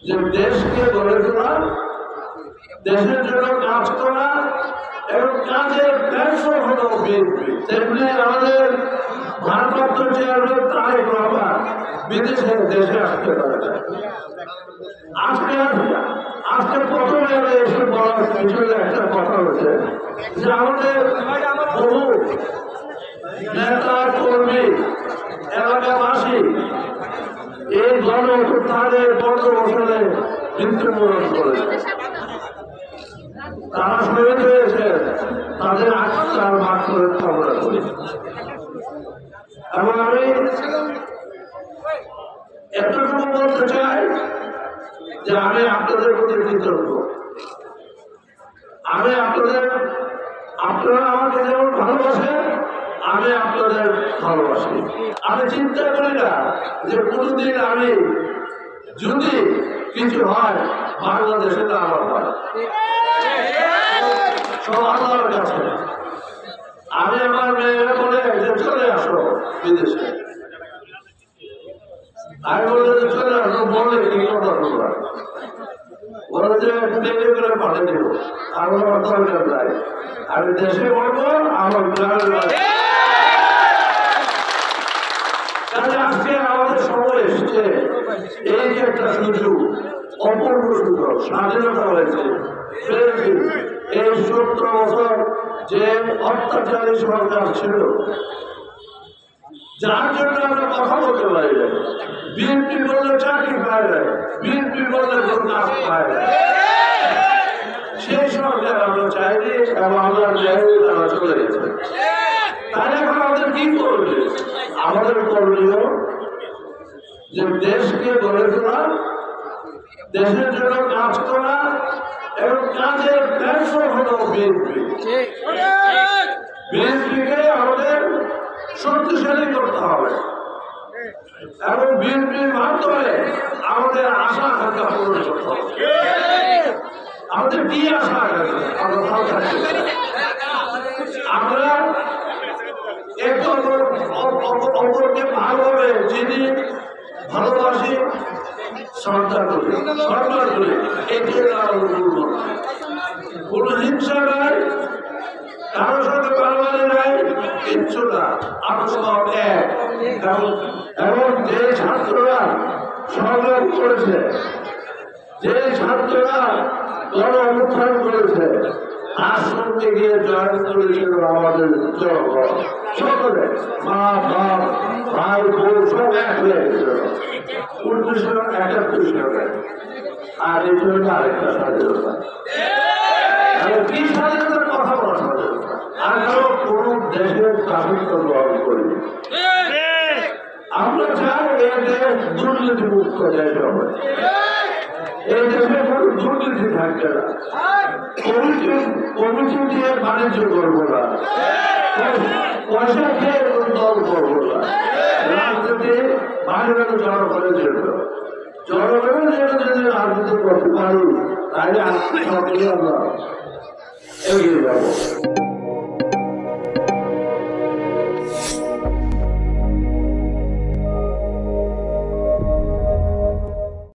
যে দেশকে গড়ে তোলা, দেশের জন্য কাজ করা এবং কাজের ব্যর্থ হলো বিএনপি। তেমনি আমাদের ভারপ্রাপ্ত চেয়ারম্যান তারেক রহমান বিদেশে দেশে আসতে পারে না। আজকে প্রথমে এসে বলার পিছনে একটা কথা হচ্ছে যে আমাদের বহু নেতা কর্মী এলাকাবাসী এই গণ অভ্যুত্থানের 15 বছরে মৃত্যুবরণ করেছে, তারা শহীদ হয়েছে, তাদের আত্মার মাত্র কামনা করি। এবং আমি এতটুকু বলতে চাই যে আমি আপনাদের প্রতি কৃতজ্ঞ। আমি আপনারা আমাকে যেমন ভালোবাসেন, আমি আপনাদের ভালোবাসি। আমি চিন্তা করি না যে কোনদিন আমি যদি কিছু হয় বাংলাদেশে না আমার হয়, সব আল্লাহর কাছে। আমি আমার মেয়েরা বলে যে চলে আসো বিদেশে, আমি বলে যে চলে আসো, বলে কি কথা তোমরা বলে যে ট্রেনে করে পাঠিয়ে দেব, আমার দরকার নাই, আমি দেশে বলবো আমার গ্রামের বাড়ি। আজকে আমাদের সময় এসেছে, এই যে একটা সুযোগ, অপূর্ব সুযোগ, স্বাধীনতা হয়েছে, এই 17 বছর যে অত্যাচারী সরকার ছিল, যার জন্য আমরা কথা বলতে পারি না। বিএনপি বললে চাকরি পায় না, বিএনপি বললে কোনো কাজ পায় না। সেই সরকার আমরা চাইনি এবং আমরা চাইনি, তারা চলে গেছে। তাহলে এখন আমাদের কি করবে? আমাদের করণীয় যে দেশকে গড়ে তোলা, দেশের জন্য কাজ করা এবং কাজের ব্যর্থ হলো বিএনপি। বিএনপিকে আমাদের শক্তিশালী করতে হবে এবং বিএনপির মাধ্যমে আমাদের আশা আকাঙ্ক্ষা পূরণ করতে হবে। আমাদের কি আশা আকাঙ্ক্ষা? আমরা ভালো থাকতে চাই, আমরা একে অপরকে ভালোভাবে চিনি, ভালোবাসি, শ্রদ্ধা করি, সম্মান করি। এটি কোনো হিংসা নাই, কারোর সাথে বাড়াবাড়ি নাই, কিচ্ছু না, আমরা সব এক। এবং যে ছাত্ররা সংগ্রাম করেছে, যে ছাত্ররা গণ অভ্যুত্থান করেছে, তার সঙ্গে গিয়ে জয়েন করেছিল আমাদের জনগণ। সকলে মা বাপ ভাই বোন সব এক হয়ে গেছিল 1971 সালে। আর এই জন্য আরেকটা স্বাধীনতা, কি স্বাধীনতার কথা বলা স্বাধীনতা? আর কোন দেশের স্বাধীনতা গ্রহণ করিনি। আমরা চাই এই দেশ দুর্নীতি মুক্ত দেশ হবে, এই দেশে কোনো দুর্নীতি থাকবে না, কমিটি দিয়ে বাণিজ্য করবো না, পয়সা খেয়ে দল করবো না, রাজনীতি বাইরে জনগণের জন্য, জনগণের জন্য যদি রাজনীতি করতে পারি তাহলে আমরা এগিয়ে যাবো।